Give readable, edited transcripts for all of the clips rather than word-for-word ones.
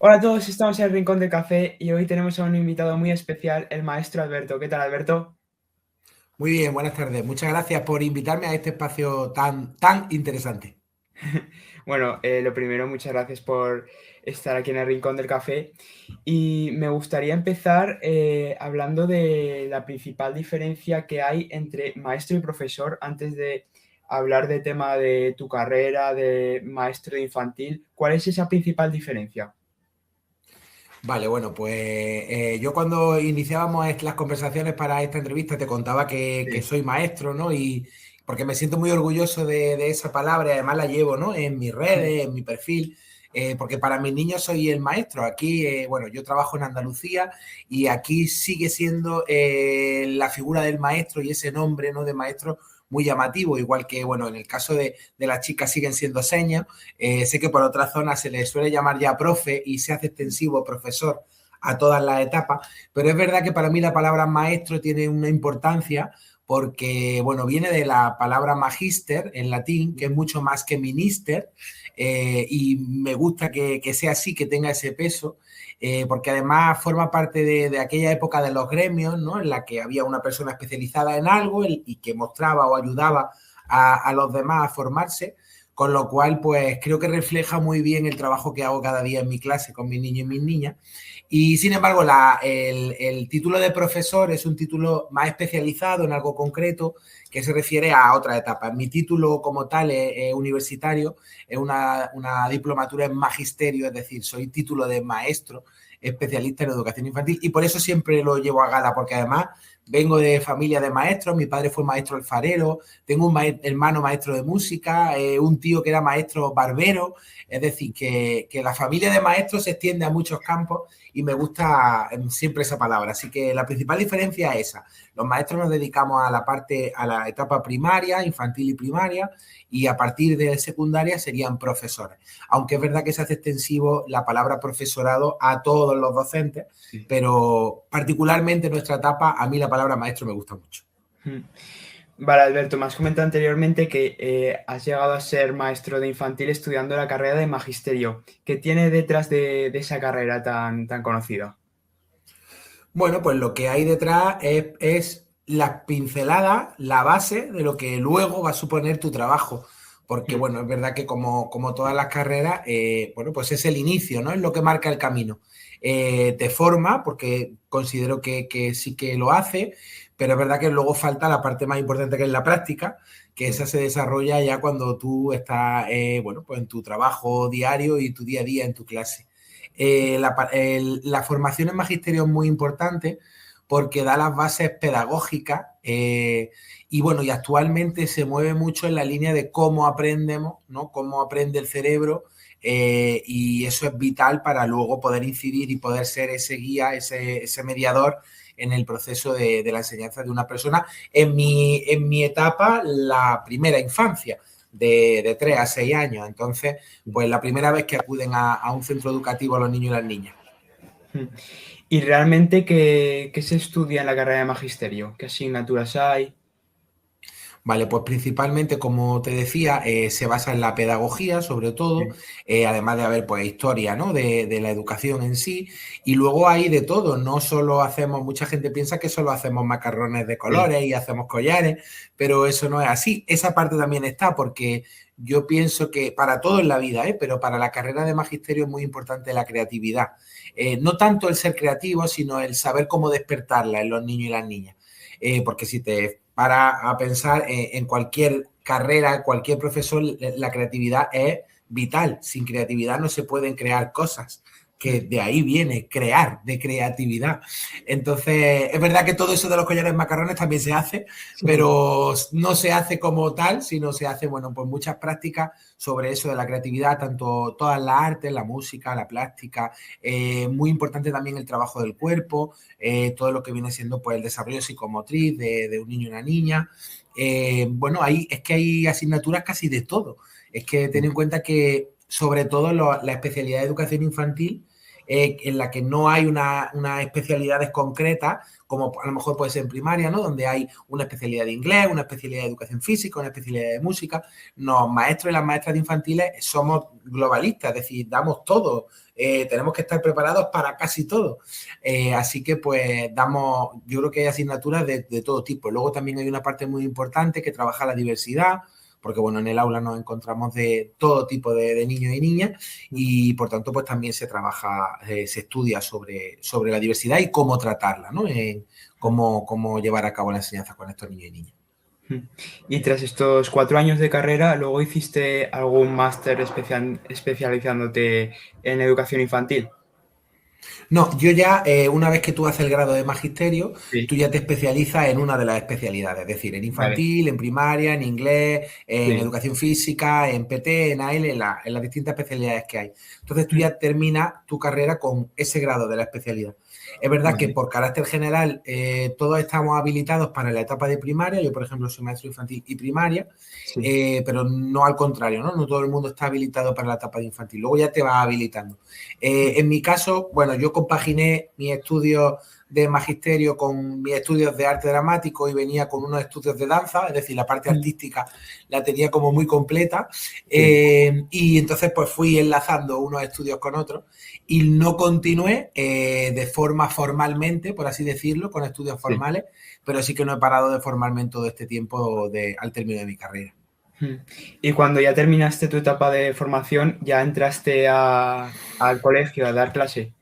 Hola a todos, estamos en el Rincón del Café y hoy tenemos a un invitado muy especial, el maestro Alberto. ¿Qué tal, Alberto? Muy bien, buenas tardes. Muchas gracias por invitarme a este espacio tan interesante. Bueno, lo primero, muchas gracias por estar aquí en el Rincón del Café y me gustaría empezar hablando de la principal diferencia que hay entre maestro y profesor antes de hablar de tema de tu carrera, de maestro de infantil. ¿Cuál es esa principal diferencia? Vale, bueno, pues yo cuando iniciábamos las conversaciones para esta entrevista te contaba que Sí. soy maestro, ¿no? Y porque me siento muy orgulloso de esa palabra y además la llevo, ¿no? En mis redes, en mi perfil, porque para mis niños soy el maestro. Aquí, bueno, yo trabajo en Andalucía y aquí sigue siendo la figura del maestro y ese nombre, ¿no? De maestro muy llamativo, igual que, bueno, en el caso de las chicas siguen siendo señas. Sé que por otras zonas se le suele llamar ya profe y se hace extensivo profesor a todas las etapas, pero es verdad que para mí la palabra maestro tiene una importancia porque, bueno, viene de la palabra magister en latín, que es mucho más que minister, y me gusta que sea así, que tenga ese peso, porque además forma parte de aquella época de los gremios, ¿no? En la que había una persona especializada en algo y que mostraba o ayudaba a los demás a formarse. Con lo cual, pues creo que refleja muy bien el trabajo que hago cada día en mi clase con mis niños y mis niñas. Y sin embargo, el título de profesor es un título más especializado en algo concreto que se refiere a otra etapa. Mi título como tal es universitario, es una diplomatura en magisterio, es decir, soy título de maestro especialista en educación infantil y por eso siempre lo llevo a gala, porque además vengo de familia de maestros, mi padre fue maestro alfarero, tengo un hermano maestro de música, un tío que era maestro barbero, es decir, que la familia de maestros se extiende a muchos campos y me gusta siempre esa palabra. Así que la principal diferencia es esa. Los maestros nos dedicamos a la parte, a la etapa primaria, infantil y primaria, y a partir de secundaria serían profesores. Aunque es verdad que se hace extensivo la palabra profesorado a todos los docentes, Sí. pero particularmente en nuestra etapa, a mí la palabra maestro me gusta mucho. Mm. Vale, Alberto, me has comentado anteriormente que has llegado a ser maestro de infantil estudiando la carrera de magisterio. ¿Qué tiene detrás de esa carrera tan conocida? Bueno, pues lo que hay detrás es la pincelada, la base de lo que luego va a suponer tu trabajo. Porque, Mm. bueno, es verdad que como todas las carreras, bueno, pues es el inicio, ¿no? Es lo que marca el camino. Te forma, porque considero que sí que lo hace, pero es verdad que luego falta la parte más importante que es la práctica, que Sí. esa se desarrolla ya cuando tú estás, bueno, pues en tu trabajo diario y tu día a día en tu clase. La formación en magisterio es muy importante porque da las bases pedagógicas y bueno, y actualmente se mueve mucho en la línea de cómo aprendemos, ¿no? Cómo aprende el cerebro y eso es vital para luego poder incidir y poder ser ese guía, ese mediador en el proceso de la enseñanza de una persona. En mi etapa, la primera infancia, de 3 a 6 años. Entonces, pues la primera vez que acuden a un centro educativo los niños y las niñas. Mm. ¿Y realmente qué se estudia en la carrera de magisterio? ¿Qué asignaturas hay? Vale, pues principalmente, como te decía, se basa en la pedagogía, sobre todo, Sí. además de haber pues historia, ¿no? De la educación en sí, y luego hay de todo, no solo hacemos, mucha gente piensa que solo hacemos macarrones de Sí. colores y hacemos collares, pero eso no es así. Esa parte también está, porque yo pienso que para todo en la vida, pero para la carrera de magisterio es muy importante la creatividad. No tanto el ser creativo, sino el saber cómo despertarla en los niños y las niñas. Porque si te para a pensar en cualquier carrera, cualquier profesor, la creatividad es vital. Sin creatividad no se pueden crear cosas, que Mm. de ahí viene crear, de creatividad. Entonces, es verdad que todo eso de los collares macarrones también se hace, Sí. pero no se hace como tal, sino se hace, bueno, pues muchas prácticas sobre eso de la creatividad, tanto todas las artes, la música, la plástica, muy importante también el trabajo del cuerpo, todo lo que viene siendo pues el desarrollo psicomotriz de un niño y una niña. Bueno, es que hay asignaturas casi de todo. Es que ten en cuenta que sobre todo la especialidad de educación infantil en la que no hay unas especialidades concretas, como a lo mejor puede ser en primaria, ¿no? Donde hay una especialidad de inglés, una especialidad de educación física, una especialidad de música. Los maestros y las maestras de infantiles somos globalistas, es decir, damos todo. Tenemos que estar preparados para casi todo. Así que, pues, yo creo que hay asignaturas de todo tipo. Luego también hay una parte muy importante que trabaja la diversidad, porque, bueno, en el aula nos encontramos de todo tipo de niños y niñas y, por tanto, pues también se trabaja, se estudia sobre la diversidad y cómo tratarla, ¿no? Cómo llevar a cabo la enseñanza con estos niños y niñas. Y tras estos 4 años de carrera, ¿luego hiciste algún máster especializándote en educación infantil? No, yo ya, una vez que tú haces el grado de magisterio, Sí, tú ya te especializas en una de las especialidades, es decir, en vale, infantil, en primaria, en inglés, en sí. educación física, en PT, en AL, en las distintas especialidades que hay. Entonces tú ya terminas tu carrera con ese grado de la especialidad. Es verdad que Vale, por carácter general todos estamos habilitados para la etapa de primaria. Yo, por ejemplo, soy maestro infantil y primaria, sí. pero no al contrario, ¿no? No todo el mundo está habilitado para la etapa de infantil. Luego ya te vas habilitando. En mi caso, bueno, yo compaginé mis estudios de magisterio con mis estudios de arte dramático y venía con unos estudios de danza, es decir, la parte artística la tenía como muy completa, Sí. y entonces pues fui enlazando unos estudios con otros y no continué de forma formalmente, por así decirlo, con estudios Sí. formales, pero sí que no he parado de formarme en todo este tiempo al término de mi carrera. Y cuando ya terminaste tu etapa de formación, ¿ya entraste al colegio a dar clase?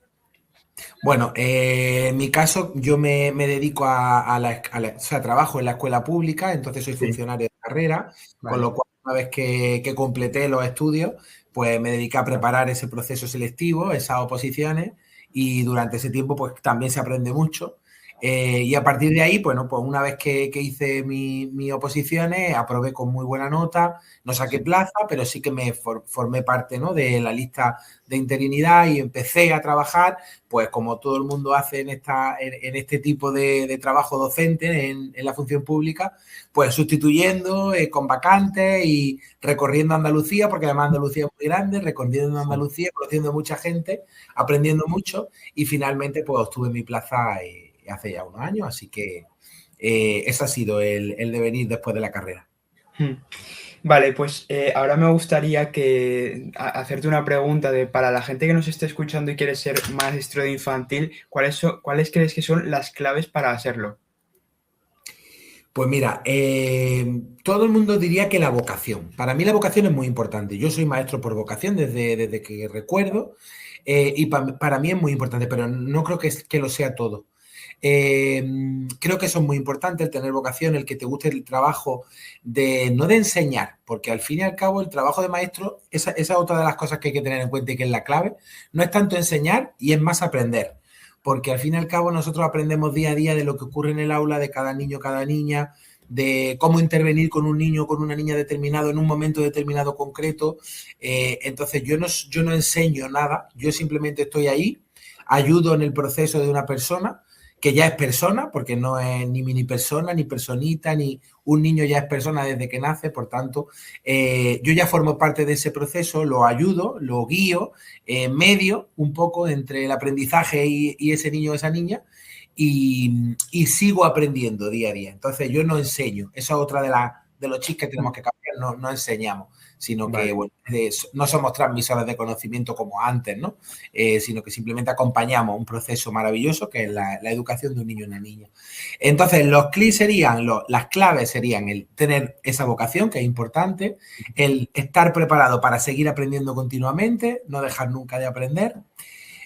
Bueno, en mi caso yo me dedico o sea, trabajo en la escuela pública, entonces soy Sí, funcionario de carrera, con vale. lo cual una vez que completé los estudios, pues me dediqué a preparar ese proceso selectivo, esas oposiciones, y durante ese tiempo pues también se aprende mucho. Y a partir de ahí, bueno, pues una vez que hice mis oposiciones, aprobé con muy buena nota, no saqué Sí, plaza, pero sí que me formé parte, ¿no?, de la lista de interinidad y empecé a trabajar pues como todo el mundo hace en este tipo de trabajo docente en la función pública, pues sustituyendo con vacantes y recorriendo Andalucía, porque además Andalucía es muy grande, recorriendo sí. Andalucía, conociendo mucha gente, aprendiendo mucho y finalmente pues obtuve mi plaza hace ya unos años, así que ese ha sido el devenir después de la carrera. Vale, pues ahora me gustaría hacerte una pregunta para la gente que nos esté escuchando y quiere ser maestro de infantil, ¿cuáles crees que son las claves para hacerlo? Pues mira, todo el mundo diría que la vocación. Para mí la vocación es muy importante. Yo soy maestro por vocación desde que recuerdo y para mí es muy importante, pero no creo que lo sea todo. Eh, Creo que eso es muy importante, el tener vocación, el que te guste el trabajo no de enseñar, porque al fin y al cabo el trabajo de maestro, esa es otra de las cosas que hay que tener en cuenta y que es la clave, no es tanto enseñar y es más aprender, porque al fin y al cabo nosotros aprendemos día a día de lo que ocurre en el aula, de cada niño, cada niña, de cómo intervenir con un niño o con una niña determinado en un momento determinado concreto. Entonces yo no enseño nada, yo simplemente estoy ahí, ayudo en el proceso de una persona que ya es persona, porque no es ni mini persona, ni personita, ni un niño ya es persona desde que nace, por tanto, yo ya formo parte de ese proceso, lo ayudo, lo guío, medio un poco entre el aprendizaje y ese niño o esa niña, y sigo aprendiendo día a día. Entonces, yo no enseño, esa es otra de los chips que tenemos que cambiar, no enseñamos, sino que, Vale. bueno, no somos transmisores de conocimiento como antes, ¿no? Sino que simplemente acompañamos un proceso maravilloso que es la educación de un niño y una niña. Entonces, los clics serían, las claves serían el tener esa vocación, que es importante, el estar preparado para seguir aprendiendo continuamente, no dejar nunca de aprender.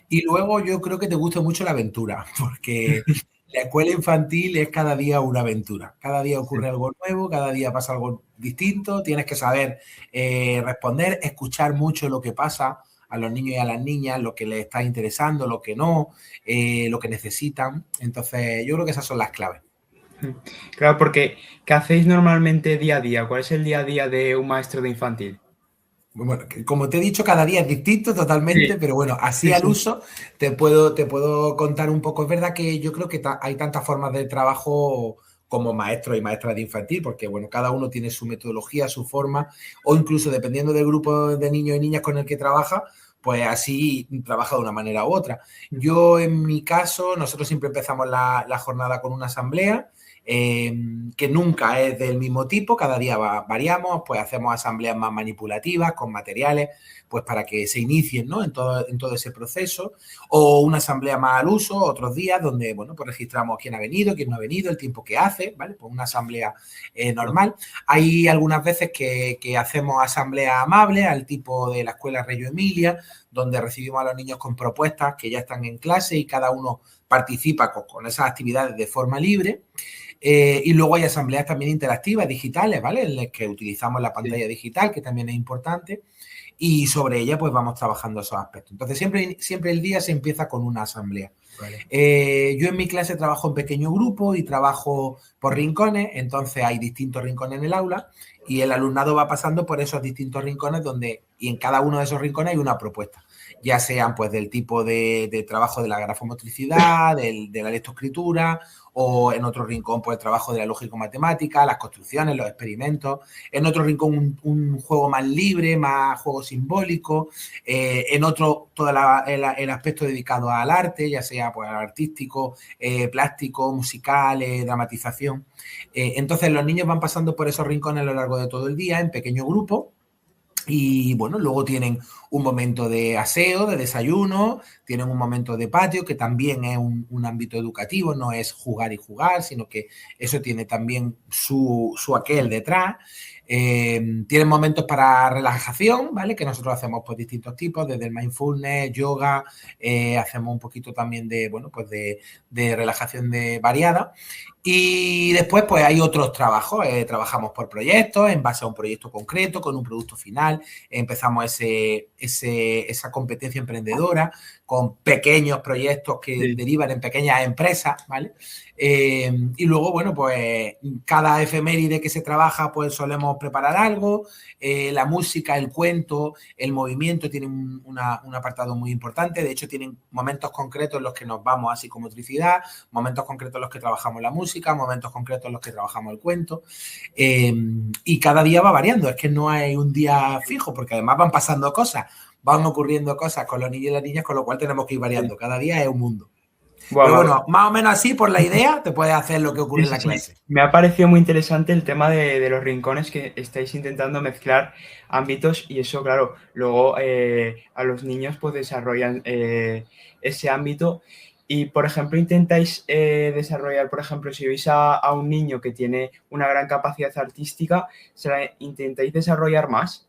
Y luego yo creo que te gusta mucho la aventura, porque la escuela infantil es cada día una aventura. Cada día Sí. ocurre algo nuevo, cada día pasa algo distinto, tienes que saber responder, escuchar mucho lo que pasa a los niños y a las niñas, lo que les está interesando, lo que no, lo que necesitan. Entonces, yo creo que esas son las claves. Claro, porque ¿qué hacéis normalmente día a día? ¿Cuál es el día a día de un maestro de infantil? Bueno, como te he dicho, cada día es distinto Sí, totalmente, pero bueno, así sí, al sí. uso te puedo contar un poco. Es verdad que yo creo que hay tantas formas de trabajo como maestros y maestras de infantil, porque bueno, cada uno tiene su metodología, su forma, o incluso dependiendo del grupo de niños y niñas con el que trabaja, pues así trabaja de una manera u otra. Yo, en mi caso, nosotros siempre empezamos la jornada con una asamblea, que nunca es del mismo tipo, cada día variamos, pues hacemos asambleas más manipulativas, con materiales, pues para que se inicien, ¿no?, en todo ese proceso, o una asamblea más al uso, otros días donde, bueno, pues registramos quién ha venido, quién no ha venido, el tiempo que hace, ¿vale? Pues una asamblea normal. Hay algunas veces que hacemos asambleas amables, al tipo de la Escuela Reggio Emilia, donde recibimos a los niños con propuestas que ya están en clase y cada uno participa con esas actividades de forma libre. Y luego hay asambleas también interactivas, digitales, ¿vale?, en las que utilizamos la pantalla digital, que también es importante, y sobre ella pues vamos trabajando esos aspectos. Entonces siempre el día se empieza con una asamblea. Vale. Yo en mi clase trabajo en pequeño grupo y trabajo por rincones, entonces hay distintos rincones en el aula y el alumnado va pasando por esos distintos rincones y en cada uno de esos rincones hay una propuesta, ya sean pues del tipo de trabajo de la grafomotricidad, de la lectoescritura, o en otro rincón pues el trabajo de la lógico-matemática, las construcciones, los experimentos, en otro rincón un juego más libre, más juego simbólico, en otro todo el aspecto dedicado al arte, ya sea pues al artístico, plástico, musical, dramatización. Entonces los niños van pasando por esos rincones a lo largo de todo el día en pequeño grupo. Y bueno, luego tienen un momento de aseo, de desayuno, tienen un momento de patio, que también es un ámbito educativo, no es jugar y jugar, sino que eso tiene también su aquel detrás. Tienen momentos para relajación, ¿vale?, que nosotros hacemos pues distintos tipos, desde el mindfulness, yoga, hacemos un poquito también de, bueno, pues de relajación variada. Y después pues hay otros trabajos, trabajamos por proyectos, en base a un proyecto concreto, con un producto final, empezamos esa competencia emprendedora con pequeños proyectos que derivan en pequeñas empresas, ¿vale? Y luego, bueno, pues cada efeméride que se trabaja, pues solemos preparar algo, la música, el cuento, el movimiento tienen un apartado muy importante, de hecho tienen momentos concretos en los que nos vamos a psicomotricidad, momentos concretos en los que trabajamos la música, momentos concretos en los que trabajamos el cuento, y cada día va variando, es que no hay un día fijo, porque además van pasando cosas, van ocurriendo cosas con los niños y las niñas, con lo cual tenemos que ir variando, cada día es un mundo. Pero bueno, más o menos así, por la idea, te puedes hacer lo que ocurre en la clase. Me ha parecido muy interesante el tema de los rincones, que estáis intentando mezclar ámbitos y eso, claro, luego a los niños pues desarrollan ese ámbito y, por ejemplo, intentáis desarrollar, por ejemplo, si veis a un niño que tiene una gran capacidad artística, ¿se la intentáis desarrollar más?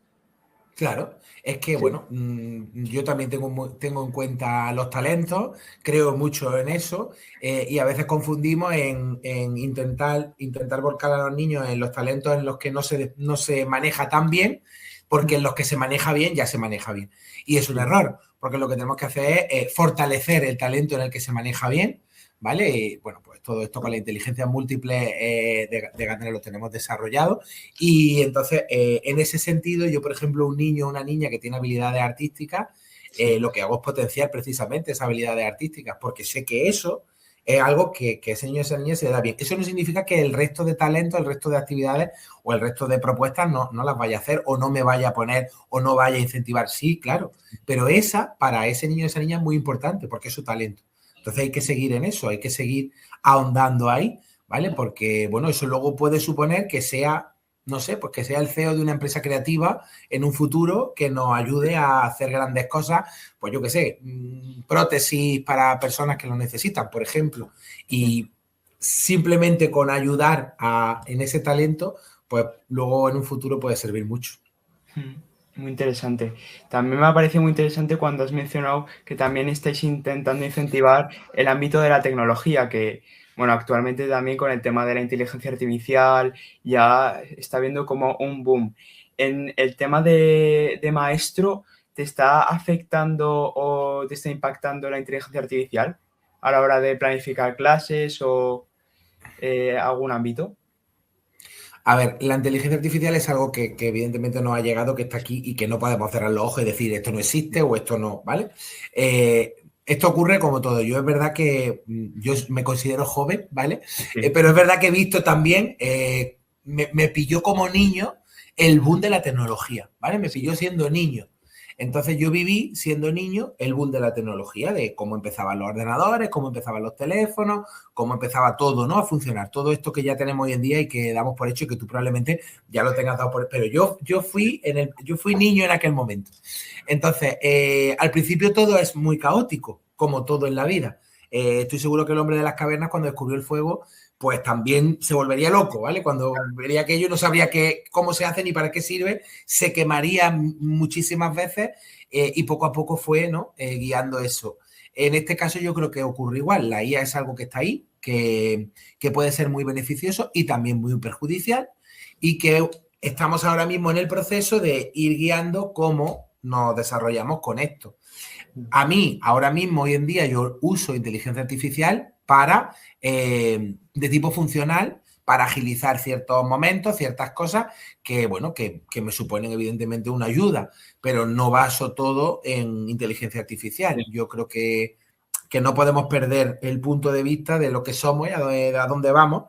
Claro, es que, bueno, yo también tengo en cuenta los talentos, creo mucho en eso, y a veces confundimos en intentar volcar a los niños en los talentos en los que no se maneja tan bien, porque en los que se maneja bien ya se maneja bien. Y es un error, porque lo que tenemos que hacer es fortalecer el talento en el que se maneja bien, ¿vale? Y, bueno, pues todo esto con la inteligencia múltiple de Gardner lo tenemos desarrollado y entonces en ese sentido yo, por ejemplo, un niño o una niña que tiene habilidades artísticas, lo que hago es potenciar precisamente esas habilidades artísticas porque sé que eso es algo que ese niño o esa niña se le da bien. Eso no significa que el resto de talentos, el resto de actividades o el resto de propuestas no las vaya a hacer o no me vaya a poner o no vaya a incentivar. Sí, claro, pero para ese niño o esa niña es muy importante porque es su talento. Entonces hay que seguir en eso, hay que seguir ahondando ahí, ¿vale? Porque, bueno, eso luego puede suponer que sea, no sé, pues que sea el CEO de una empresa creativa en un futuro que nos ayude a hacer grandes cosas, pues yo qué sé, prótesis para personas que lo necesitan, por ejemplo. Y simplemente con ayudar en ese talento, pues luego en un futuro puede servir mucho. Muy interesante. También me ha parecido muy interesante cuando has mencionado que también estáis intentando incentivar el ámbito de la tecnología, que, bueno, actualmente también con el tema de la inteligencia artificial ya está habiendo como un boom. En el tema de maestro, ¿te está afectando o te está impactando la inteligencia artificial a la hora de planificar clases o algún ámbito? A ver, la inteligencia artificial es algo que evidentemente nos ha llegado, que está aquí y que no podemos cerrar los ojos y decir esto no existe o esto no, ¿vale? Esto ocurre como todo. Yo es verdad que yo me considero joven, ¿vale? Sí. Pero es verdad que he visto también, me pilló como niño el boom de la tecnología, ¿vale? Me pilló siendo niño. Entonces yo viví, siendo niño, el boom de la tecnología, de cómo empezaban los ordenadores, cómo empezaban los teléfonos, cómo empezaba todo, ¿no?, a funcionar. Todo esto que ya tenemos hoy en día y que damos por hecho y que tú probablemente ya lo tengas dado por... Pero yo fui niño en aquel momento. Entonces, al principio todo es muy caótico, como todo en la vida. Estoy seguro que el hombre de las cavernas, cuando descubrió el fuego, pues también se volvería loco, ¿vale? Cuando vería aquello, no sabría cómo se hace ni para qué sirve, se quemaría muchísimas veces y poco a poco fue, ¿no?, guiando eso. En este caso yo creo que ocurre igual. La IA es algo que está ahí, que puede ser muy beneficioso y también muy perjudicial, y que estamos ahora mismo en el proceso de ir guiando cómo nos desarrollamos con esto. A mí, ahora mismo, hoy en día, yo uso inteligencia artificial de tipo funcional, para agilizar ciertos momentos, ciertas cosas que, bueno, que me suponen evidentemente una ayuda, pero no baso todo en inteligencia artificial. Yo creo que no podemos perder el punto de vista de lo que somos y a dónde vamos,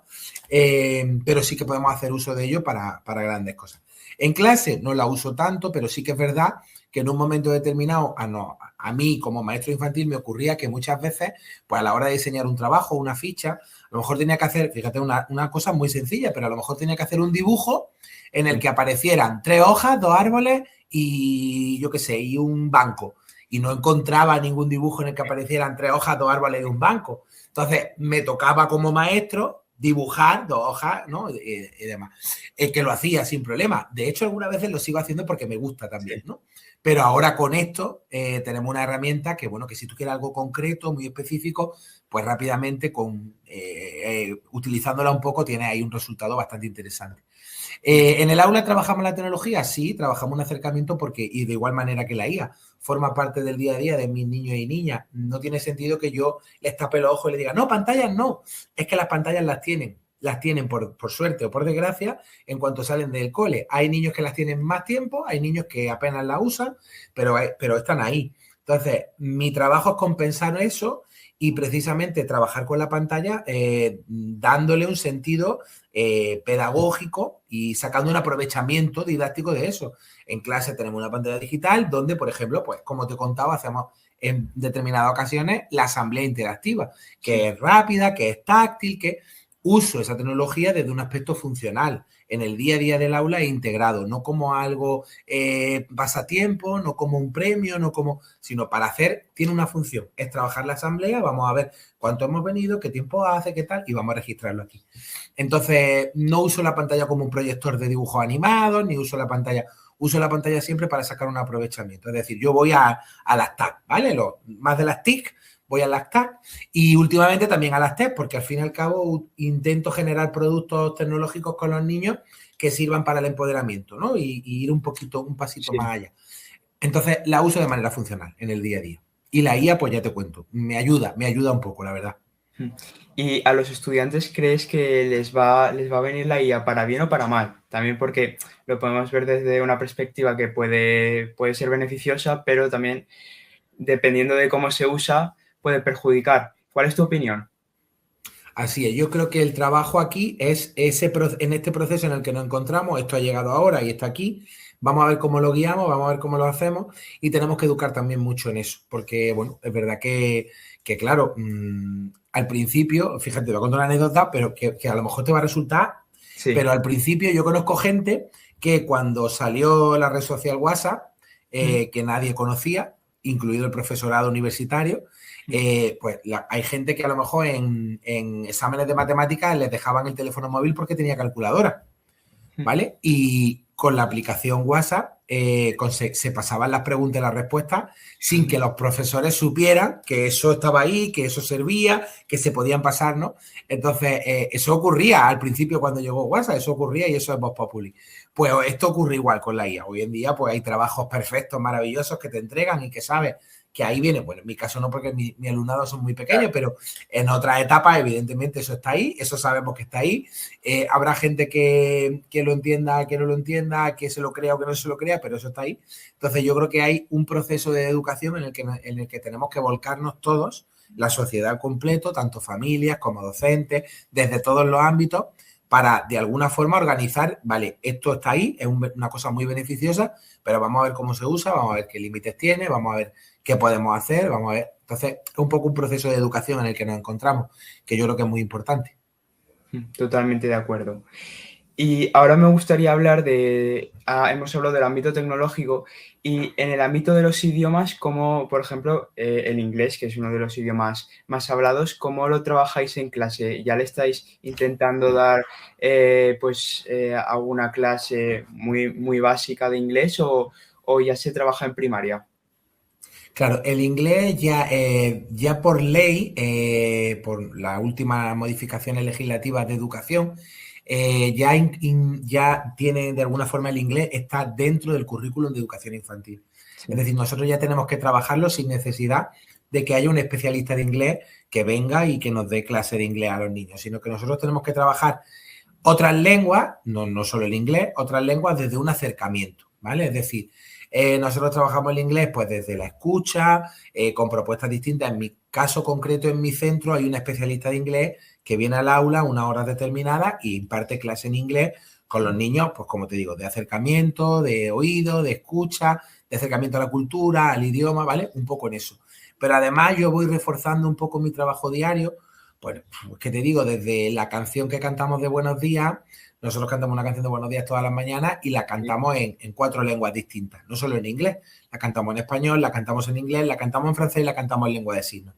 pero sí que podemos hacer uso de ello para grandes cosas. En clase no la uso tanto, pero sí que es verdad que en un momento determinado, a mí como maestro infantil me ocurría que muchas veces, pues a la hora de diseñar un trabajo, una ficha, a lo mejor tenía que hacer, fíjate, una cosa muy sencilla, pero a lo mejor tenía que hacer un dibujo en el que aparecieran 3 hojas, 2 árboles y yo qué sé, y un banco. Y no encontraba ningún dibujo en el que aparecieran 3 hojas, 2 árboles y un banco. Entonces, me tocaba como maestro dibujar 2 hojas, ¿no?, y demás. Que lo hacía sin problema. De hecho, algunas veces lo sigo haciendo porque me gusta también, ¿no? Pero ahora con esto tenemos una herramienta que, bueno, que si tú quieres algo concreto, muy específico, pues rápidamente utilizándola un poco tienes ahí un resultado bastante interesante. ¿En el aula trabajamos la tecnología? Sí, trabajamos un acercamiento y de igual manera que la IA forma parte del día a día de mis niños y niñas. No tiene sentido que yo les tape los ojos y les diga, no, pantallas no. Es que las pantallas las tienen por suerte o por desgracia en cuanto salen del cole. Hay niños que las tienen más tiempo, hay niños que apenas la usan, pero están ahí. Entonces, mi trabajo es compensar eso y precisamente trabajar con la pantalla dándole un sentido pedagógico y sacando un aprovechamiento didáctico de eso. En clase tenemos una pantalla digital donde, por ejemplo, pues como te contaba, hacemos en determinadas ocasiones la asamblea interactiva, que es rápida, que es táctil, que uso esa tecnología desde un aspecto funcional, en el día a día del aula e integrado, no como algo pasatiempo, no como un premio, sino para tiene una función, es trabajar la asamblea, vamos a ver cuánto hemos venido, qué tiempo hace, qué tal, y vamos a registrarlo aquí. Entonces, no uso la pantalla como un proyector de dibujos animados, ni uso la pantalla siempre para sacar un aprovechamiento. Es decir, yo voy a las TAC, ¿vale? Más de las TIC, voy a las TAC y últimamente también a las TEC, porque al fin y al cabo intento generar productos tecnológicos con los niños que sirvan para el empoderamiento, ¿no? Y ir un pasito más allá. Entonces, la uso de manera funcional en el día a día. Y la IA, pues ya te cuento, me ayuda un poco, la verdad. ¿Y a los estudiantes crees que les va a venir la IA para bien o para mal? También porque lo podemos ver desde una perspectiva que puede ser beneficiosa, pero también, dependiendo de cómo se usa, puede perjudicar. ¿Cuál es tu opinión? Así es, yo creo que el trabajo aquí es en este proceso en el que nos encontramos, esto ha llegado ahora y está aquí, vamos a ver cómo lo guiamos, vamos a ver cómo lo hacemos y tenemos que educar también mucho en eso, porque, bueno, es verdad que claro, al principio, fíjate, te voy a contar una anécdota, pero que a lo mejor te va a resultar, Sí. Pero al principio yo conozco gente que cuando salió la red social WhatsApp, que nadie conocía, incluido el profesorado universitario, pues hay gente que a lo mejor en exámenes de matemáticas les dejaban el teléfono móvil porque tenía calculadora, ¿vale? Y con la aplicación WhatsApp se pasaban las preguntas y las respuestas sin que los profesores supieran que eso estaba ahí, que eso servía, que se podían pasar, ¿no? Entonces, eso ocurría al principio cuando llegó WhatsApp, eso ocurría y eso es Vox Populi. Pues esto ocurre igual con la IA. Hoy en día, pues hay trabajos perfectos, maravillosos que te entregan y que sabes que ahí viene, bueno, en mi caso no porque mi alumnado son muy pequeños, pero en otras etapas evidentemente eso está ahí, eso sabemos que está ahí. Habrá gente que lo entienda, que no lo entienda, que se lo crea o que no se lo crea, pero eso está ahí. Entonces yo creo que hay un proceso de educación en el que tenemos que volcarnos todos, la sociedad al completo, tanto familias como docentes, desde todos los ámbitos, para de alguna forma organizar, vale, esto está ahí, es una cosa muy beneficiosa, pero vamos a ver cómo se usa, vamos a ver qué límites tiene, vamos a ver qué podemos hacer, vamos a ver. Entonces, es un poco un proceso de educación en el que nos encontramos, que yo creo que es muy importante. Totalmente de acuerdo. Y ahora me gustaría hablar hemos hablado del ámbito tecnológico y en el ámbito de los idiomas, como por ejemplo el inglés, que es uno de los idiomas más hablados, ¿cómo lo trabajáis en clase? ¿Ya le estáis intentando dar alguna clase muy, muy básica de inglés o ya se trabaja en primaria? Claro, el inglés ya por ley, por las últimas modificaciones legislativas de educación, ya tiene de alguna forma el inglés está dentro del currículum de educación infantil. Sí. Es decir, nosotros ya tenemos que trabajarlo sin necesidad de que haya un especialista de inglés que venga y que nos dé clase de inglés a los niños, sino que nosotros tenemos que trabajar otras lenguas, no solo el inglés, otras lenguas desde un acercamiento, ¿vale? Es decir, nosotros trabajamos el inglés pues desde la escucha, con propuestas distintas. En mi caso concreto, en mi centro, hay una especialista de inglés que viene al aula unas horas determinadas y imparte clase en inglés con los niños, pues como te digo, de acercamiento, de oído, de escucha, de acercamiento a la cultura, al idioma, ¿vale? Un poco en eso. Pero además yo voy reforzando un poco mi trabajo diario. Bueno, pues que te digo, desde la canción que cantamos de Buenos Días, nosotros cantamos una canción de Buenos Días todas las mañanas y la cantamos en 4 lenguas distintas, no solo en inglés, la cantamos en español, la cantamos en inglés, la cantamos en francés y la cantamos en lengua de signos.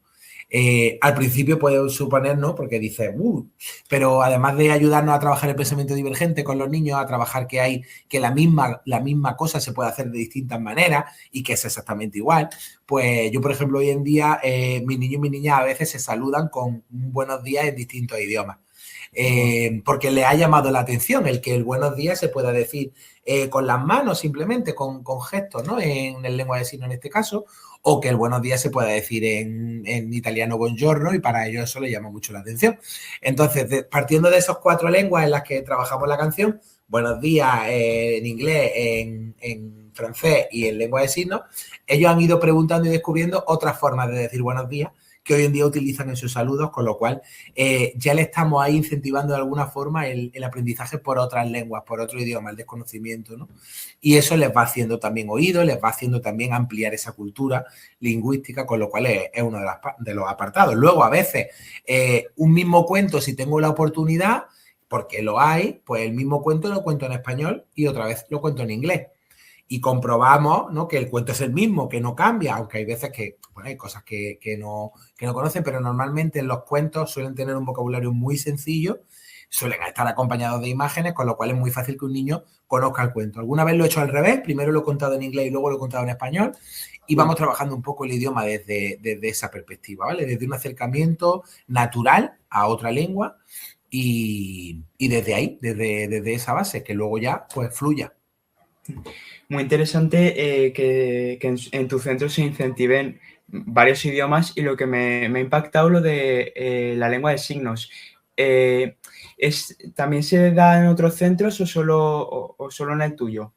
Al principio puede suponer, ¿no? Porque dices, pero además de ayudarnos a trabajar el pensamiento divergente con los niños, a trabajar que la misma cosa se puede hacer de distintas maneras y que es exactamente igual, pues yo, por ejemplo, hoy en día, mis niños y mis niñas a veces se saludan con buenos días en distintos idiomas. Porque le ha llamado la atención el que el buenos días se pueda decir con las manos simplemente, con gestos, ¿no? En el lengua de signos en este caso, o que el buenos días se pueda decir en italiano buongiorno y para ellos eso le llama mucho la atención. Entonces, partiendo de esas 4 lenguas en las que trabajamos la canción, buenos días en inglés, en francés y en lengua de signos, ellos han ido preguntando y descubriendo otras formas de decir buenos días que hoy en día utilizan en sus saludos, con lo cual ya le estamos ahí incentivando de alguna forma el aprendizaje por otras lenguas, por otro idioma, el desconocimiento, ¿no? Y eso les va haciendo también oído, les va haciendo también ampliar esa cultura lingüística, con lo cual es uno de los apartados. Luego, a veces, un mismo cuento, si tengo la oportunidad, porque lo hay, pues el mismo cuento lo cuento en español y otra vez lo cuento en inglés. Y comprobamos, ¿no? Que el cuento es el mismo, que no cambia, aunque hay veces que, bueno, hay cosas que no conocen, pero normalmente los cuentos suelen tener un vocabulario muy sencillo, suelen estar acompañados de imágenes, con lo cual es muy fácil que un niño conozca el cuento. Alguna vez lo he hecho al revés, primero lo he contado en inglés y luego lo he contado en español, y vamos trabajando un poco el idioma desde esa perspectiva, ¿vale? Desde un acercamiento natural a otra lengua y desde ahí, desde esa base, que luego ya pues fluya. Muy interesante que en tu centro se incentiven varios idiomas y lo que me ha impactado lo de la lengua de signos. ¿También se da en otros centros o solo en el tuyo?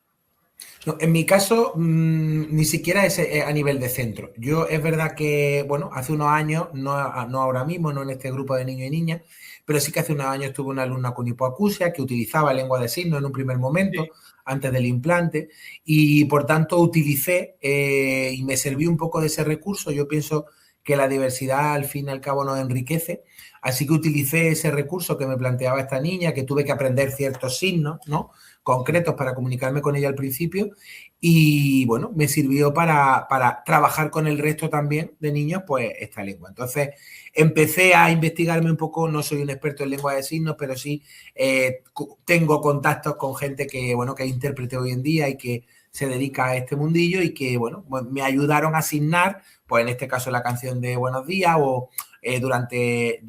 No, en mi caso, ni siquiera es a nivel de centro. Yo es verdad que, bueno, hace unos años, no ahora mismo, no en este grupo de niños y niñas, pero sí que hace unos años tuve una alumna con hipoacusia que utilizaba lengua de signos en un primer momento, Sí. antes del implante, y por tanto utilicé y me serví un poco de ese recurso. Yo pienso que la diversidad al fin y al cabo nos enriquece, así que utilicé ese recurso que me planteaba esta niña, que tuve que aprender ciertos signos, ¿no? Concretos para comunicarme con ella al principio y bueno, me sirvió para trabajar con el resto también de niños pues esta lengua. Entonces empecé a investigarme un poco, no soy un experto en lengua de signos, pero sí tengo contactos con gente que, bueno, que es intérprete hoy en día y que se dedica a este mundillo y que, bueno, pues me ayudaron a asignar, pues en este caso la canción de Buenos Días o durante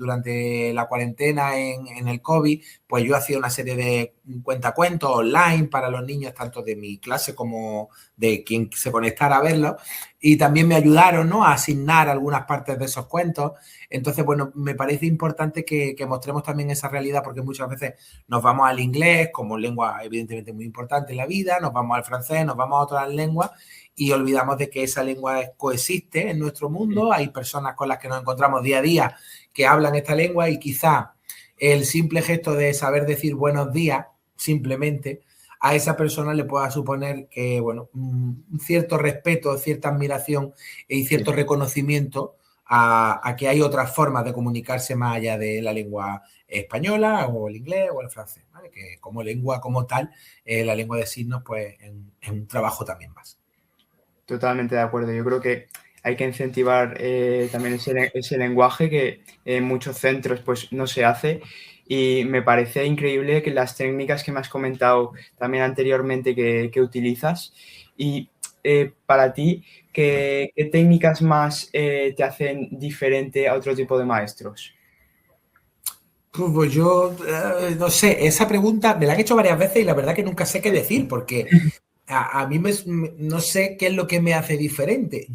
la cuarentena en el COVID, pues yo hacía una serie de cuentacuentos online para los niños, tanto de mi clase como de quien se conectara a verlo, y también me ayudaron, ¿no?, a asignar algunas partes de esos cuentos. Entonces, bueno, me parece importante que mostremos también esa realidad, porque muchas veces nos vamos al inglés como lengua evidentemente muy importante en la vida, nos vamos al francés, nos vamos a otras lenguas y olvidamos de que esa lengua coexiste en nuestro mundo. Hay personas con las que nos encontramos día a día que hablan esta lengua y quizá el simple gesto de saber decir buenos días, simplemente, a esa persona le pueda suponer que, bueno, un cierto respeto, cierta admiración y cierto reconocimiento a que hay otras formas de comunicarse más allá de la lengua española o el inglés o el francés, ¿vale? Que como lengua como tal, la lengua de signos, pues es un trabajo también más. Totalmente de acuerdo. Yo creo que hay que incentivar también ese lenguaje que en muchos centros pues no se hace, y me parece increíble que las técnicas que me has comentado también anteriormente que utilizas. Y para ti, ¿qué técnicas más te hacen diferente a otro tipo de maestros? Pues yo, no sé, esa pregunta me la han hecho varias veces y la verdad que nunca sé qué decir, porque a mí no sé qué es lo que me hace diferente.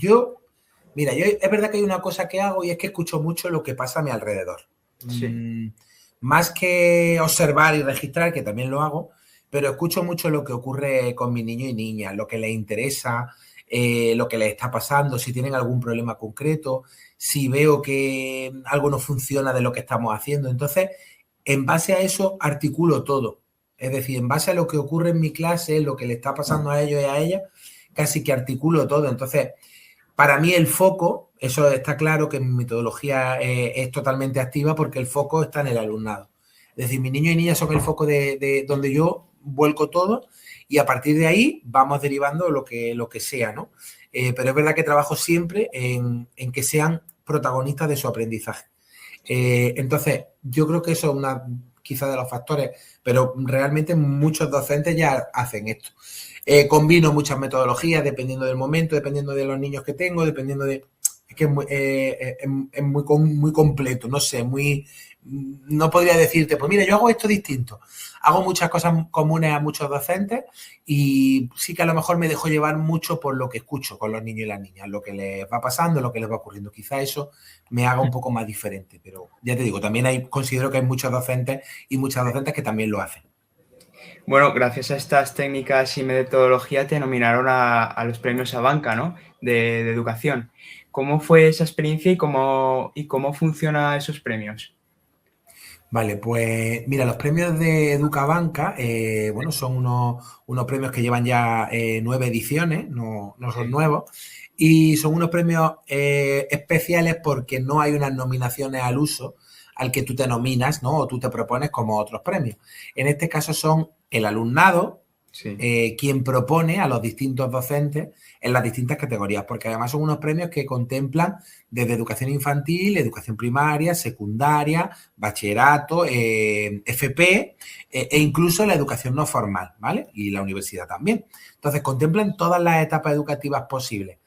Mira, es verdad que hay una cosa que hago y es que escucho mucho lo que pasa a mi alrededor. Sí. Más que observar y registrar, que también lo hago, pero escucho mucho lo que ocurre con mis niños y niñas, lo que les interesa, lo que les está pasando, si tienen algún problema concreto, si veo que algo no funciona de lo que estamos haciendo. Entonces, en base a eso, articulo todo. Es decir, en base a lo que ocurre en mi clase, lo que le está pasando a ellos y a ellas, casi que articulo todo. Entonces, para mí el foco, eso está claro que mi metodología es totalmente activa porque el foco está en el alumnado. Es decir, mis niños y niñas son el foco de donde yo vuelco todo y a partir de ahí vamos derivando lo que sea, ¿no? Pero es verdad que trabajo siempre en que sean protagonistas de su aprendizaje. Entonces, yo creo que eso es quizá de los factores, pero realmente muchos docentes ya hacen esto. Combino muchas metodologías dependiendo del momento, dependiendo de los niños que tengo, dependiendo de... Es que es muy completo, no sé, no podría decirte, pues mira, yo hago esto distinto. Hago muchas cosas comunes a muchos docentes y sí que a lo mejor me dejo llevar mucho por lo que escucho con los niños y las niñas, lo que les va pasando, lo que les va ocurriendo. Quizá eso me haga un poco más diferente, pero ya te digo, también considero que hay muchos docentes y muchas docentes que también lo hacen. Bueno, gracias a estas técnicas y metodología te nominaron a los premios Abanca, ¿no? De educación. ¿Cómo fue esa experiencia y cómo funcionan esos premios? Vale, pues mira, los premios de Educabanca, bueno, son unos premios que llevan ya 9 ediciones, no son Sí. nuevos, y son unos premios especiales porque no hay unas nominaciones al uso al que tú te nominas, ¿no? O tú te propones como otros premios. En este caso son el alumnado, Sí. quien propone a los distintos docentes en las distintas categorías, porque además son unos premios que contemplan desde educación infantil, educación primaria, secundaria, bachillerato, FP e incluso la educación no formal, ¿vale? Y la universidad también. Entonces, contemplan todas las etapas educativas posibles.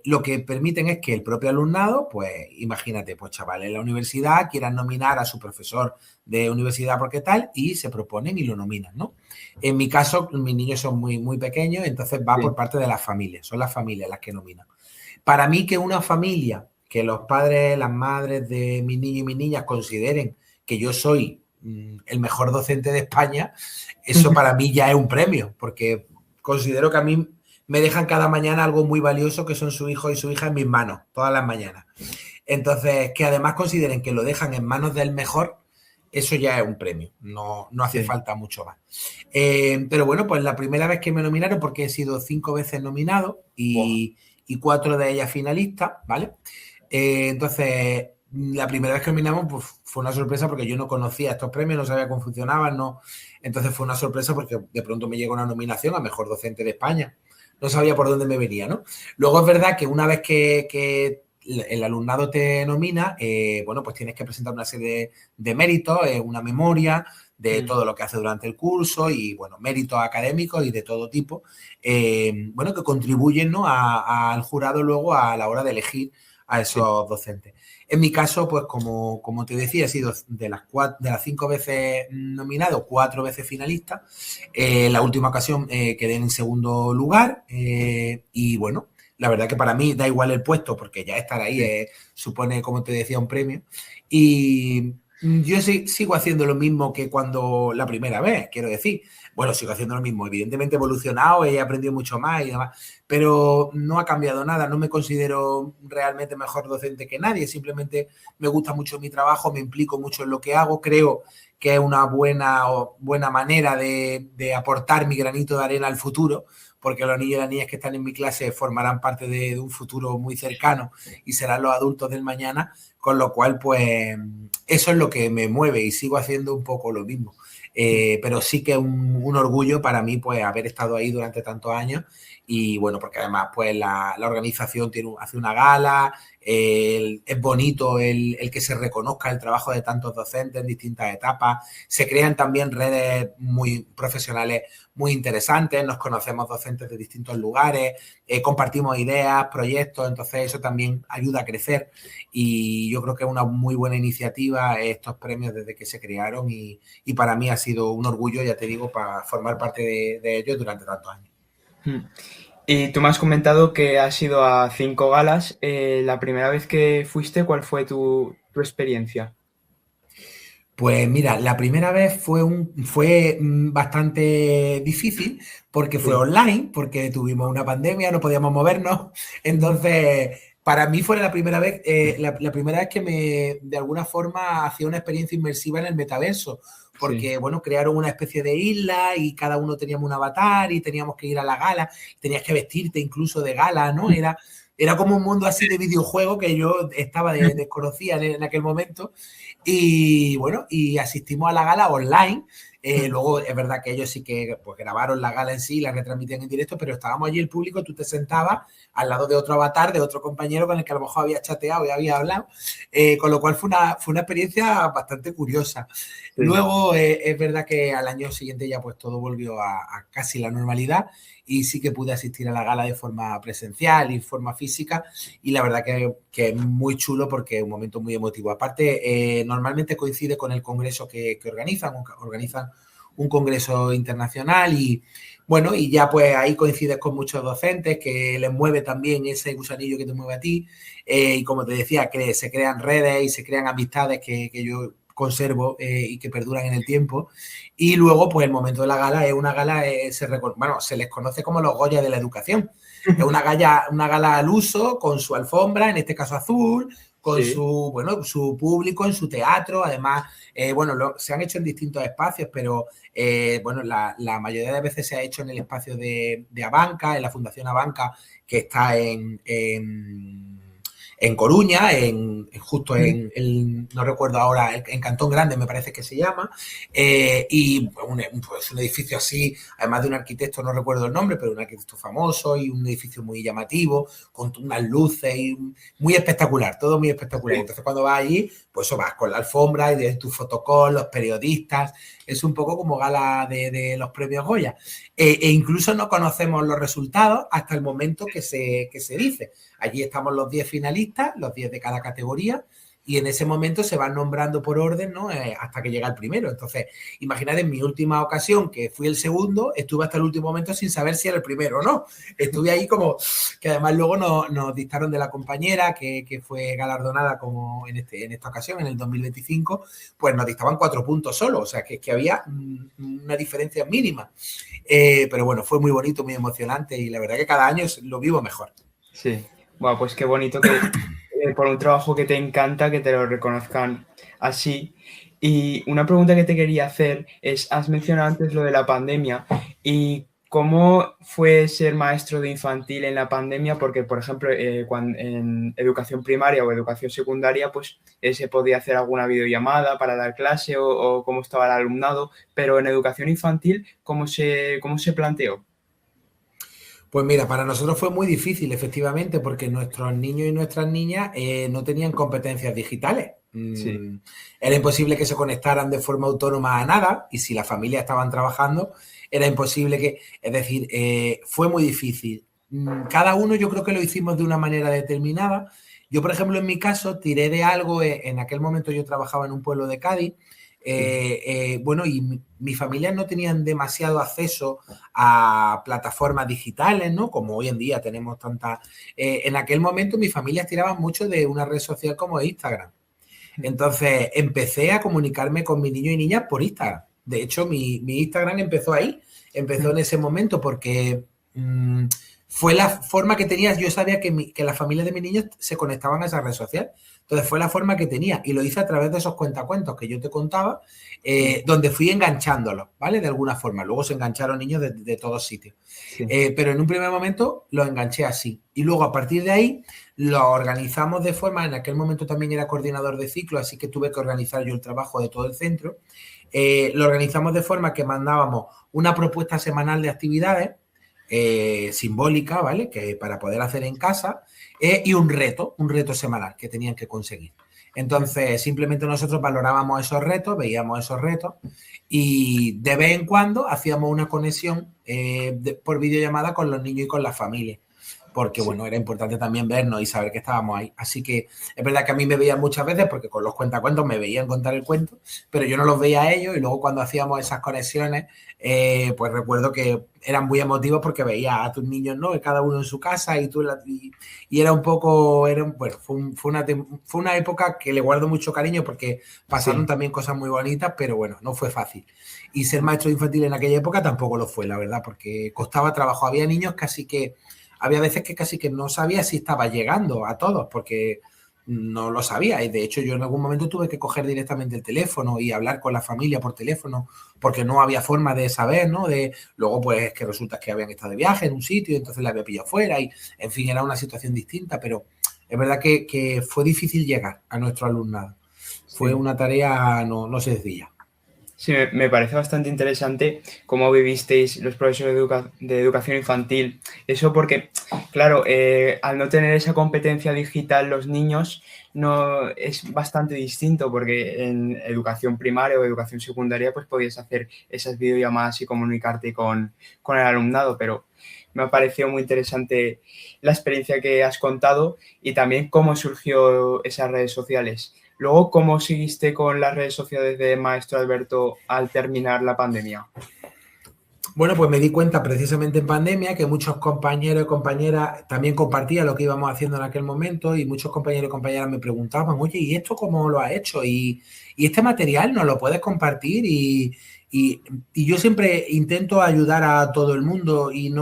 Lo que permiten es que el propio alumnado, pues imagínate, pues chaval, en la universidad quieran nominar a su profesor de universidad porque tal y se proponen y lo nominan, ¿no? En mi caso, mis niños son muy pequeños, entonces va por Sí. parte de las familias, son las familias las que nominan. Para mí que una familia, que los padres, las madres de mis niños y mis niñas consideren que yo soy el mejor docente de España, eso para mí ya es un premio, porque considero que a mí me dejan cada mañana algo muy valioso que son su hijo y su hija en mis manos, todas las mañanas. Entonces, que además consideren que lo dejan en manos del mejor, eso ya es un premio, no hace Sí. falta mucho más. Pero bueno, pues la primera vez que me nominaron, porque he sido 5 veces nominado Buah. y 4 de ellas finalistas, ¿vale? Entonces, la primera vez que nominamos pues, fue una sorpresa porque yo no conocía estos premios, no sabía cómo funcionaban, no. Entonces fue una sorpresa porque de pronto me llegó una nominación a Mejor Docente de España. No sabía por dónde me venía, ¿no? Luego es verdad que una vez que el alumnado te nomina, bueno, pues tienes que presentar una serie de méritos, una memoria de todo lo que hace durante el curso y, bueno, méritos académicos y de todo tipo, bueno, que contribuyen, ¿no? Al jurado luego a la hora de elegir a Sí. esos docentes. En mi caso, pues como te decía, he sido de las 5 veces nominado, 4 veces finalista. La última ocasión quedé en segundo lugar y bueno, la verdad que para mí da igual el puesto porque ya estar ahí Sí. supone, como te decía, un premio. Y Yo sigo haciendo lo mismo que cuando la primera vez, quiero decir. Bueno, sigo haciendo lo mismo. Evidentemente he evolucionado, he aprendido mucho más y demás, pero no ha cambiado nada. No me considero realmente mejor docente que nadie. Simplemente me gusta mucho mi trabajo, me implico mucho en lo que hago. Creo que es una buena manera de aportar mi granito de arena al futuro, porque los niños y las niñas que están en mi clase formarán parte de un futuro muy cercano y serán los adultos del mañana, con lo cual, pues, eso es lo que me mueve y sigo haciendo un poco lo mismo. Pero sí que es un orgullo para mí, pues, haber estado ahí durante tantos años y, bueno, porque además, pues, la organización hace una gala, es bonito el que se reconozca el trabajo de tantos docentes en distintas etapas, se crean también redes muy profesionales muy interesantes, nos conocemos docentes de distintos lugares, compartimos ideas, proyectos, entonces eso también ayuda a crecer y yo creo que es una muy buena iniciativa estos premios desde que se crearon y para mí ha sido un orgullo, ya te digo, para formar parte de ellos durante tantos años. Y tú me has comentado que has ido a 5 galas. La primera vez que fuiste, ¿cuál fue tu experiencia? Pues mira, la primera vez fue bastante difícil porque fue Sí, online, porque tuvimos una pandemia, no podíamos movernos. Entonces, para mí fue la primera vez, la primera vez que de alguna forma, hacía una experiencia inmersiva en el metaverso. sí. Porque, bueno, crearon una especie de isla y cada uno teníamos un avatar y teníamos que ir a la gala, tenías que vestirte incluso de gala, ¿no? Era como un mundo así de videojuego que yo estaba desconocía en aquel momento. Y bueno, y asistimos a la gala online. Luego es verdad que ellos sí que pues, grabaron la gala en sí, la retransmitían en directo, pero estábamos allí el público, tú te sentabas al lado de otro avatar, de otro compañero con el que a lo mejor había chateado y había hablado, con lo cual fue una experiencia bastante curiosa. Sí. Luego es verdad que al año siguiente ya pues todo volvió a casi la normalidad y sí que pude asistir a la gala de forma presencial y forma física y la verdad que es muy chulo porque es un momento muy emotivo. Aparte, normalmente coincide con el congreso que organizan un congreso internacional y bueno, y ya pues ahí coincides con muchos docentes que les mueve también ese gusanillo que te mueve a ti y como te decía, se crean redes y se crean amistades que yo conservo y que perduran en el tiempo. Y luego, pues el momento de la gala es una gala, se les conoce como los Goya de la educación. Es una gala al uso, con su alfombra, en este caso azul, con Sí. su público en su teatro. Además, se han hecho en distintos espacios, pero la mayoría de veces se ha hecho en el espacio de Abanca, en la Fundación Abanca, que está en Coruña, justo no recuerdo ahora, en Cantón Grande me parece que se llama, y pues un edificio así, además de un arquitecto, no recuerdo el nombre, pero un arquitecto famoso y un edificio muy llamativo, con unas luces y muy espectacular, todo muy espectacular. Sí. Entonces cuando vas allí, pues eso vas con la alfombra y de tus fotocalls, los periodistas, es un poco como gala de los premios Goya. Incluso no conocemos los resultados hasta el momento que se dice. Allí estamos los 10 finalistas, los 10 de cada categoría, y en ese momento se van nombrando por orden, ¿no? Hasta que llega el primero. Entonces, imaginad en mi última ocasión, que fui el segundo, estuve hasta el último momento sin saber si era el primero o no. Estuve ahí como, que además luego nos dictaron de la compañera que fue galardonada como en esta ocasión, en el 2025, pues nos dictaban 4 puntos solo, o sea, que había una diferencia mínima. Pero bueno, fue muy bonito, muy emocionante y la verdad que cada año lo vivo mejor. Sí. Bueno, pues qué bonito que por un trabajo que te encanta, que te lo reconozcan así. Y una pregunta que te quería hacer es, has mencionado antes lo de la pandemia y cómo fue ser maestro de infantil en la pandemia, porque, por ejemplo, en educación primaria o educación secundaria, pues se podía hacer alguna videollamada para dar clase o cómo estaba el alumnado, pero en educación infantil, ¿cómo se planteó? Pues mira, para nosotros fue muy difícil, efectivamente, porque nuestros niños y nuestras niñas no tenían competencias digitales. Sí, Era imposible que se conectaran de forma autónoma a nada y si las familias estaban trabajando, era imposible es decir, fue muy difícil. Cada uno yo creo que lo hicimos de una manera determinada. Yo, por ejemplo, en mi caso, tiré de algo, en aquel momento yo trabajaba en un pueblo de Cádiz, sí, y mi familia no tenían demasiado acceso a plataformas digitales, ¿no? Como hoy en día tenemos tantas. En aquel momento mis familias tiraban mucho de una red social como Instagram. Entonces empecé a comunicarme con mis niños y niñas por Instagram. De hecho, mi Instagram empezó ahí, empezó en ese momento porque fue la forma que tenía. Yo sabía que las familias de mis niños se conectaban a esa red social. Entonces fue la forma que tenía y lo hice a través de esos cuentacuentos que yo te contaba, donde fui enganchándolos, ¿vale? De alguna forma. Luego se engancharon niños de todos sitios. Sí. Pero en un primer momento los enganché así. Y luego a partir de ahí lo organizamos de forma, en aquel momento también era coordinador de ciclo, así que tuve que organizar yo el trabajo de todo el centro. Lo organizamos de forma que mandábamos una propuesta semanal de actividades simbólica, ¿vale? Que para poder hacer en casa, y un reto semanal que tenían que conseguir. Entonces, simplemente nosotros valorábamos esos retos, veíamos esos retos y de vez en cuando hacíamos una conexión por videollamada con los niños y con las familias. Porque, bueno, era importante también vernos y saber que estábamos ahí. Así que es verdad que a mí me veían muchas veces porque con los cuentacuentos me veían contar el cuento, pero yo no los veía a ellos y luego cuando hacíamos esas conexiones, pues recuerdo que eran muy emotivos porque veía a tus niños, ¿no? Cada uno en su casa y era un poco, bueno, fue una época que le guardo mucho cariño porque pasaron también cosas muy bonitas, pero bueno, no fue fácil. Y ser maestro infantil en aquella época tampoco lo fue, la verdad, porque costaba trabajo. Había niños había veces que casi que no sabía si estaba llegando a todos porque no lo sabía. Y de hecho yo en algún momento tuve que coger directamente el teléfono y hablar con la familia por teléfono porque no había forma de saber, ¿no? Luego pues que resulta que habían estado de viaje en un sitio y entonces la había pillado fuera y en fin era una situación distinta, pero es verdad que fue difícil llegar a nuestro alumnado. Fue una tarea no sencilla. Sí, me parece bastante interesante cómo vivisteis los profesores de educación infantil. Eso porque, claro, al no tener esa competencia digital los niños no es bastante distinto porque en educación primaria o educación secundaria pues podías hacer esas videollamadas y comunicarte con el alumnado, pero me ha parecido muy interesante la experiencia que has contado y también cómo surgió esas redes sociales. Luego, ¿cómo seguiste con las redes sociales de Maestro Alberto al terminar la pandemia? Bueno, pues me di cuenta precisamente en pandemia que muchos compañeros y compañeras también compartían lo que íbamos haciendo en aquel momento y muchos compañeros y compañeras me preguntaban, oye, ¿y esto cómo lo has hecho? ¿Y este material no lo puedes compartir? Y yo siempre intento ayudar a todo el mundo y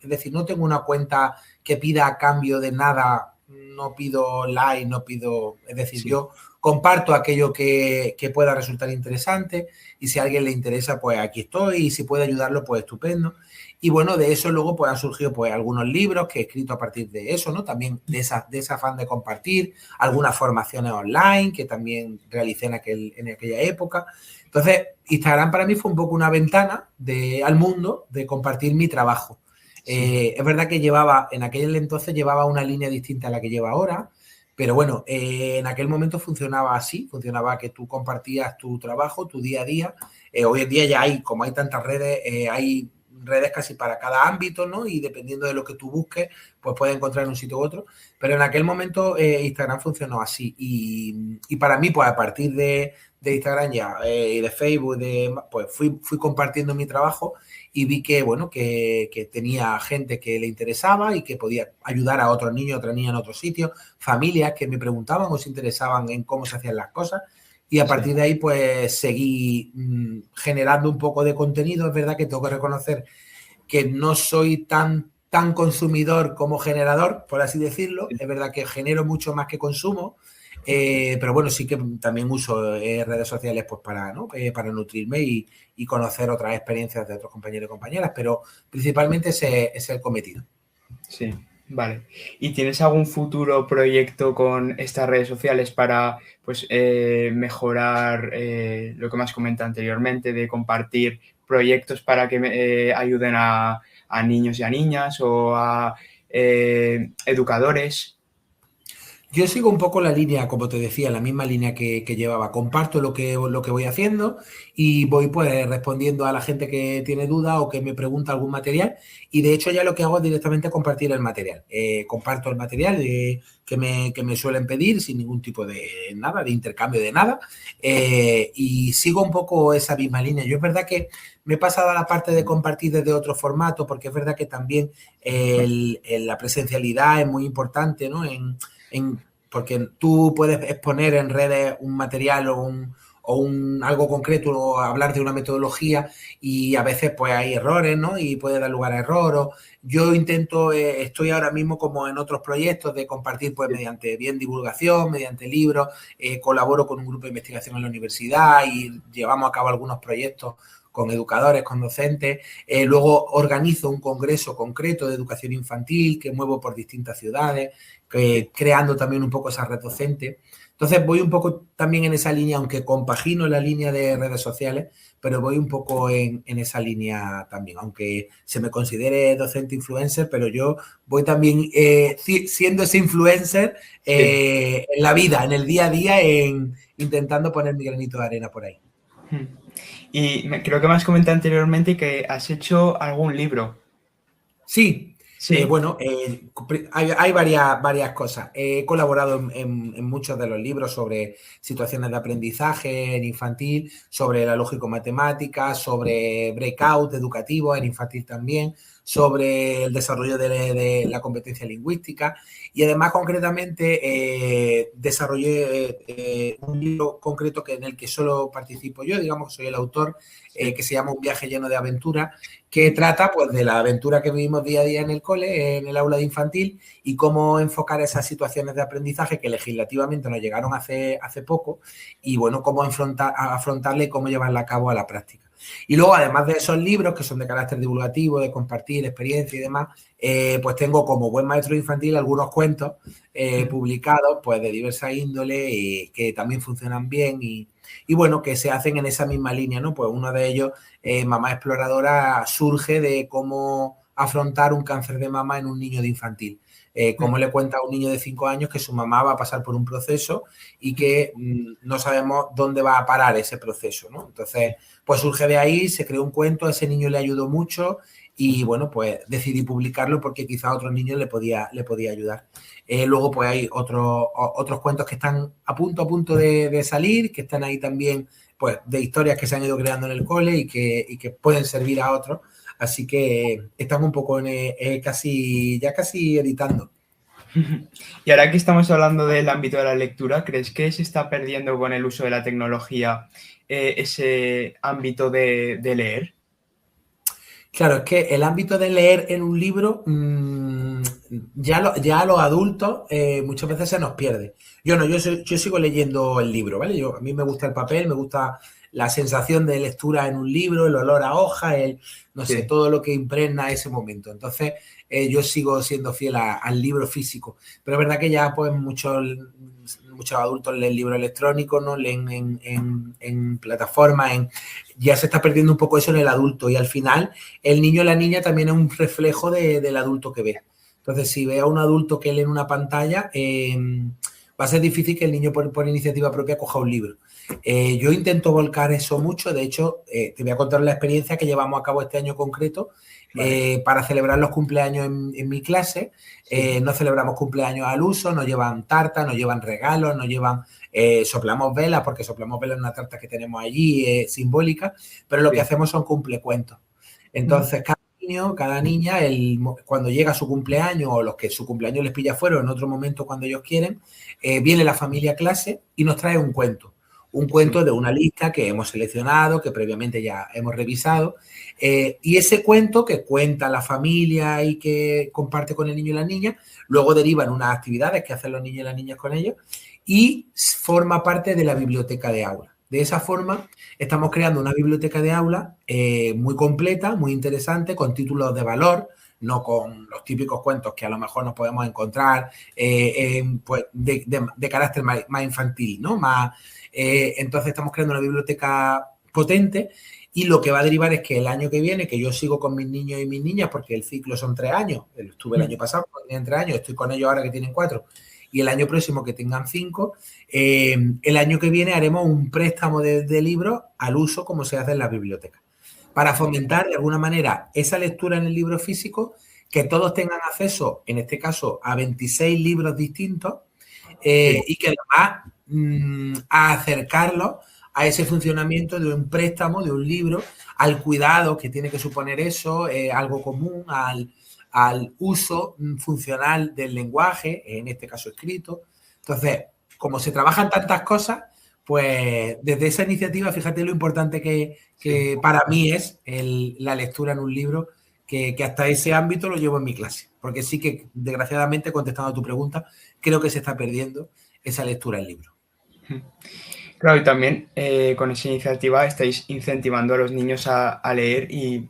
es decir, no tengo una cuenta que pida a cambio de nada, no pido like, es decir, yo comparto aquello que pueda resultar interesante y si a alguien le interesa, pues aquí estoy y si puede ayudarlo, pues estupendo. Y bueno, de eso luego pues han surgido pues algunos libros que he escrito a partir de eso, ¿no? También de ese afán de compartir, algunas formaciones online que también realicé en aquella época. Entonces, Instagram para mí fue un poco una ventana al mundo de compartir mi trabajo. Es verdad que en aquel entonces llevaba una línea distinta a la que lleva ahora, pero bueno, en aquel momento funcionaba así, funcionaba que tú compartías tu trabajo, tu día a día. Hoy en día ya como hay tantas redes, hay redes casi para cada ámbito, ¿no? Y dependiendo de lo que tú busques, pues puedes encontrar en un sitio u otro. Pero en aquel momento Instagram funcionó así. Y para mí, pues a partir de Instagram ya y de Facebook, pues fui compartiendo mi trabajo y vi que, bueno, que tenía gente que le interesaba y que podía ayudar a otros niños, otras niñas en otros sitios, familias que me preguntaban o se interesaban en cómo se hacían las cosas. Y a partir de ahí, pues seguí generando un poco de contenido. Es verdad que tengo que reconocer que no soy tan consumidor como generador, por así decirlo. Es verdad que genero mucho más que consumo. Pero bueno, sí que también uso redes sociales pues para nutrirme y conocer otras experiencias de otros compañeros y compañeras, pero principalmente ese es el cometido. Sí, vale. ¿Y tienes algún futuro proyecto con estas redes sociales para pues, mejorar lo que me has comentado anteriormente, de compartir proyectos para que ayuden a niños y a niñas o a educadores? Yo sigo un poco la línea, como te decía, la misma línea que llevaba. Comparto lo que voy haciendo y voy pues respondiendo a la gente que tiene dudas o que me pregunta algún material. Y de hecho ya lo que hago es directamente compartir el material. Comparto el material que me suelen pedir sin ningún tipo de nada, de intercambio de nada. Y sigo un poco esa misma línea. Yo es verdad que me he pasado a la parte de compartir desde otro formato porque es verdad que también la presencialidad es muy importante, ¿no? porque tú puedes exponer en redes un material o algo concreto o hablar de una metodología y a veces pues hay errores, ¿no? Y puede dar lugar a error. Yo intento, estoy ahora mismo como en otros proyectos de compartir pues mediante bien divulgación, mediante libros, colaboro con un grupo de investigación en la universidad y llevamos a cabo algunos proyectos con educadores, con docentes. Luego organizo un congreso concreto de educación infantil que muevo por distintas ciudades, creando también un poco esa red docente. Entonces voy un poco también en esa línea, aunque compagino la línea de redes sociales, pero voy un poco en esa línea también, aunque se me considere docente influencer, pero yo voy también siendo ese influencer en la vida, en el día a día, intentando poner mi granito de arena por ahí. Y creo que me has comentado anteriormente que has hecho algún libro. Sí, Sí. bueno, hay varias cosas. He colaborado en muchos de los libros sobre situaciones de aprendizaje en infantil, sobre la lógico-matemática, sobre breakout educativo en infantil también, sobre el desarrollo de la competencia lingüística y además concretamente desarrollé un libro concreto en el que solo participo yo, digamos que soy el autor, que se llama Un viaje lleno de aventuras, que trata pues de la aventura que vivimos día a día en el cole, en el aula de infantil y cómo enfocar esas situaciones de aprendizaje que legislativamente nos llegaron hace poco y bueno, cómo afrontarle y cómo llevarla a cabo a la práctica. Y luego, además de esos libros que son de carácter divulgativo, de compartir experiencia y demás, pues tengo como buen maestro infantil algunos cuentos publicados pues de diversa índole y que también funcionan bien y bueno, que se hacen en esa misma línea, ¿no? Pues uno de ellos, Mamá Exploradora, surge de cómo afrontar un cáncer de mama en un niño de infantil. Cómo le cuenta a un niño de 5 años que su mamá va a pasar por un proceso y que no sabemos dónde va a parar ese proceso, ¿no? Entonces, pues surge de ahí, se creó un cuento, a ese niño le ayudó mucho y, bueno, pues decidí publicarlo porque quizá a otros niños le podía ayudar. Luego, pues hay otros cuentos que están a punto de salir, que están ahí también, pues, de historias que se han ido creando en el cole y que pueden servir a otros. Así que estamos un poco casi editando. Y ahora que estamos hablando del ámbito de la lectura, ¿crees que se está perdiendo con el uso de la tecnología ese ámbito de leer? Claro, es que el ámbito de leer en un libro, ya a los adultos muchas veces se nos pierde. Yo sigo leyendo el libro, ¿vale? A mí me gusta el papel, me gusta la sensación de lectura en un libro, el olor a hoja, no sé, todo lo que impregna ese momento. Entonces, yo sigo siendo fiel al libro físico. Pero es verdad que ya pues muchos adultos leen libros electrónicos, ¿no? Leen en plataformas, ya se está perdiendo un poco eso en el adulto y al final el niño o la niña también es un reflejo del adulto que ve. Entonces, si ve a un adulto que lee en una pantalla, va a ser difícil que el niño por iniciativa propia coja un libro. Yo intento volcar eso mucho, de hecho, te voy a contar la experiencia que llevamos a cabo este año concreto. Vale. Para celebrar los cumpleaños en mi clase, no celebramos cumpleaños al uso, nos llevan tarta, nos llevan regalos, nos llevan, soplamos velas, porque soplamos velas en una tarta que tenemos allí, simbólica, pero lo que hacemos son cumplecuentos. Entonces, cada niño, cada niña, cuando llega su cumpleaños o los que su cumpleaños les pilla fuera o en otro momento cuando ellos quieren, viene la familia a clase y nos trae un cuento. Un cuento de una lista que hemos seleccionado, que previamente ya hemos revisado. Y ese cuento que cuenta la familia y que comparte con el niño y la niña, luego deriva en unas actividades que hacen los niños y las niñas con ellos y forma parte de la biblioteca de aula. De esa forma, estamos creando una biblioteca de aula muy completa, muy interesante, con títulos de valor, no con los típicos cuentos que a lo mejor nos podemos encontrar pues de carácter más infantil, ¿no? Entonces estamos creando una biblioteca potente y lo que va a derivar es que el año que viene, que yo sigo con mis niños y mis niñas, porque el ciclo son 3 años, estuve el año pasado, tenían 3 años, estoy con ellos ahora que tienen 4, y el año próximo que tengan 5, el año que viene haremos un préstamo de libros al uso como se hace en la biblioteca, para fomentar de alguna manera esa lectura en el libro físico, que todos tengan acceso, en este caso, a 26 libros distintos y que además a acercarlos a ese funcionamiento de un préstamo, de un libro, al cuidado que tiene que suponer eso, algo común, al uso funcional del lenguaje, en este caso escrito. Entonces, como se trabajan tantas cosas, pues desde esa iniciativa, fíjate lo importante que para mí es la lectura en un libro, que hasta ese ámbito lo llevo en mi clase. Porque sí que, desgraciadamente, contestando a tu pregunta, creo que se está perdiendo esa lectura en libro. Claro, y también con esa iniciativa estáis incentivando a los niños a leer y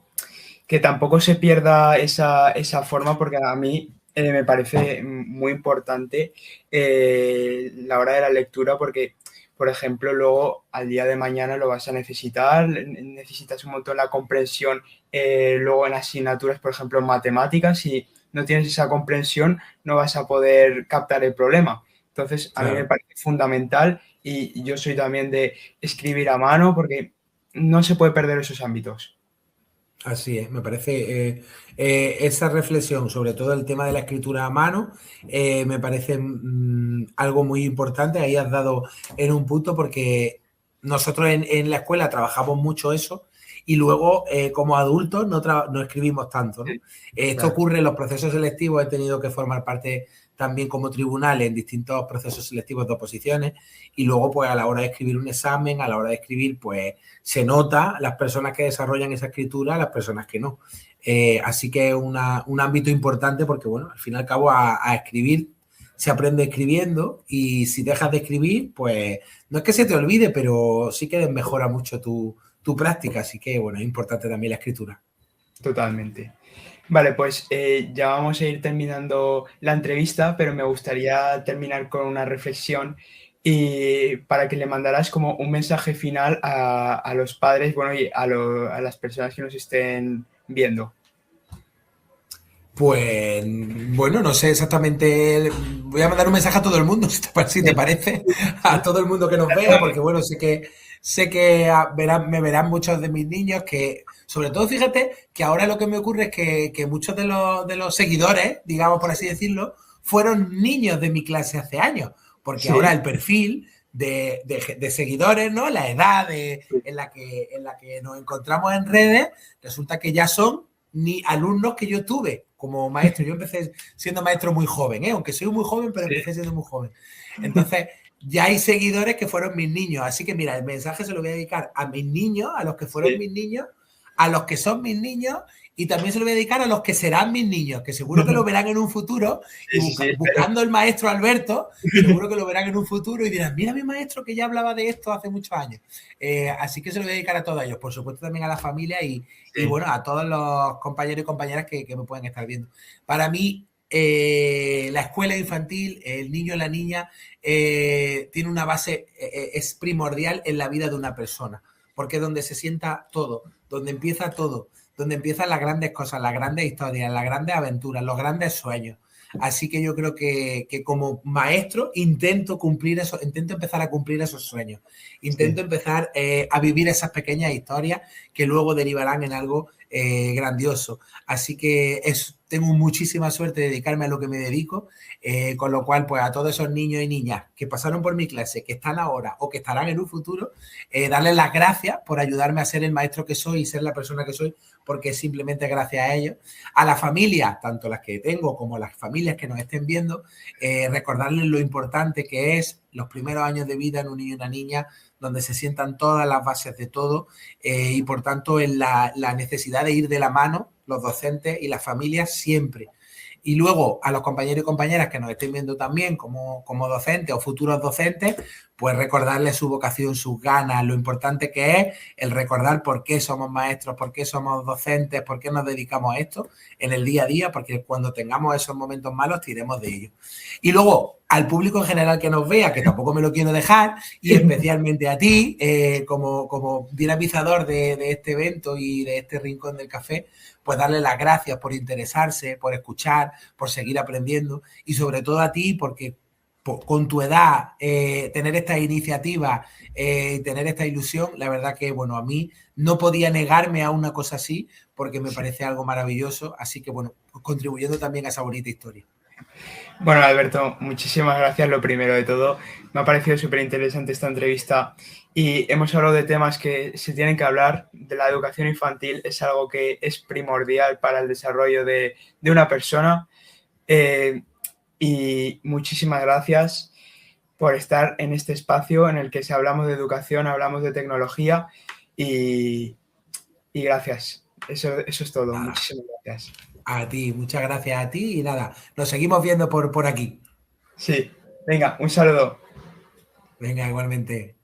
que tampoco se pierda esa forma, porque a mí me parece muy importante la hora de la lectura, porque, por ejemplo, luego al día de mañana lo vas a necesitar, necesitas un montón la comprensión, luego en asignaturas, por ejemplo, en matemáticas, si no tienes esa comprensión, no vas a poder captar el problema. Entonces, a mí me Claro. parece fundamental y yo soy también de escribir a mano porque no se puede perder esos ámbitos. Así es, me parece esa reflexión sobre todo el tema de la escritura a mano, me parece algo muy importante. Ahí has dado en un punto porque nosotros en la escuela trabajamos mucho eso y luego como adultos no escribimos tanto, ¿no? Sí, Esto claro. ocurre en los procesos selectivos, he tenido que formar parte también como tribunal en distintos procesos selectivos de oposiciones y luego pues a la hora de escribir un examen, a la hora de escribir pues se nota las personas que desarrollan esa escritura, las personas que no. Así que es un ámbito importante porque, bueno, al fin y al cabo a escribir se aprende escribiendo y si dejas de escribir, pues no es que se te olvide, pero sí que mejora mucho tu práctica. Así que, bueno, es importante también la escritura. Totalmente. Vale, pues ya vamos a ir terminando la entrevista, pero me gustaría terminar con una reflexión y para que le mandaras como un mensaje final a los padres, bueno, y a las personas que nos estén viendo. Pues bueno, no sé exactamente. Voy a mandar un mensaje a todo el mundo, si te parece, a todo el mundo que nos vea, porque bueno, sé que me verán muchos de mis niños que, sobre todo, fíjate que ahora lo que me ocurre es que muchos de los seguidores, digamos por así decirlo, fueron niños de mi clase hace años, porque ahora Sí, el perfil de seguidores, ¿no? La edad sí, en la que nos encontramos en redes, resulta que ya son ni alumnos que yo tuve como maestro. Yo empecé siendo maestro muy joven, aunque soy muy joven, pero sí. empecé siendo muy joven. Entonces, ya hay seguidores que fueron mis niños. Así que, mira, el mensaje se lo voy a dedicar a mis niños, a los que fueron Sí. mis niños, a los que son mis niños y también se lo voy a dedicar a los que serán mis niños, que seguro que lo verán en un futuro y Sí, sí, sí, espero. buscando el maestro Alberto, seguro que lo verán en un futuro y dirán, mira mi maestro que ya hablaba de esto hace muchos años. Así que se lo voy a dedicar a todos ellos, por supuesto también a la familia y Sí, bueno, a todos los compañeros y compañeras que me pueden estar viendo. Para mí, la escuela infantil, el niño y la niña, tiene una base, es primordial en la vida de una persona, porque es donde se sienta todo, donde empieza todo, donde empiezan las grandes cosas, las grandes historias, las grandes aventuras, los grandes sueños. Así que yo creo que como maestro intento cumplir eso, intento empezar a cumplir esos sueños, intento sí. empezar a vivir esas pequeñas historias que luego derivarán en algo grandioso. Así que tengo muchísima suerte de dedicarme a lo que me dedico, con lo cual, pues a todos esos niños y niñas que pasaron por mi clase, que están ahora o que estarán en un futuro, darles las gracias por ayudarme a ser el maestro que soy y ser la persona que soy, porque simplemente gracias a ellos. A la familia, tanto las que tengo como las familias que nos estén viendo, recordarles lo importante que es los primeros años de vida en un niño y una niña, donde se sientan todas las bases de todo y por tanto en la necesidad de ir de la mano los docentes y las familias siempre. Y luego a los compañeros y compañeras que nos estén viendo también como docentes o futuros docentes, pues recordarles su vocación, sus ganas, lo importante que es el recordar por qué somos maestros, por qué somos docentes, por qué nos dedicamos a esto en el día a día, porque cuando tengamos esos momentos malos tiremos de ellos. Y luego al público en general que nos vea, que tampoco me lo quiero dejar, y especialmente a ti, como dinamizador de este evento y de este rincón del café, pues darle las gracias por interesarse, por escuchar, por seguir aprendiendo y sobre todo a ti porque con tu edad tener esta iniciativa, tener esta ilusión, la verdad que, bueno, a mí no podía negarme a una cosa así porque me parece algo maravilloso, así que, bueno, pues contribuyendo también a esa bonita historia. Bueno, Alberto, muchísimas gracias. Lo primero de todo, me ha parecido súper interesante esta entrevista y hemos hablado de temas que se tienen que hablar. De la educación infantil es algo que es primordial para el desarrollo de una persona y muchísimas gracias. por estar en este espacio en el que si hablamos de educación, hablamos de tecnología y gracias. Eso es todo. Nada, Muchísimas gracias. a ti, muchas gracias a ti y nada, nos seguimos viendo por aquí. Sí, venga, un saludo. Venga, igualmente.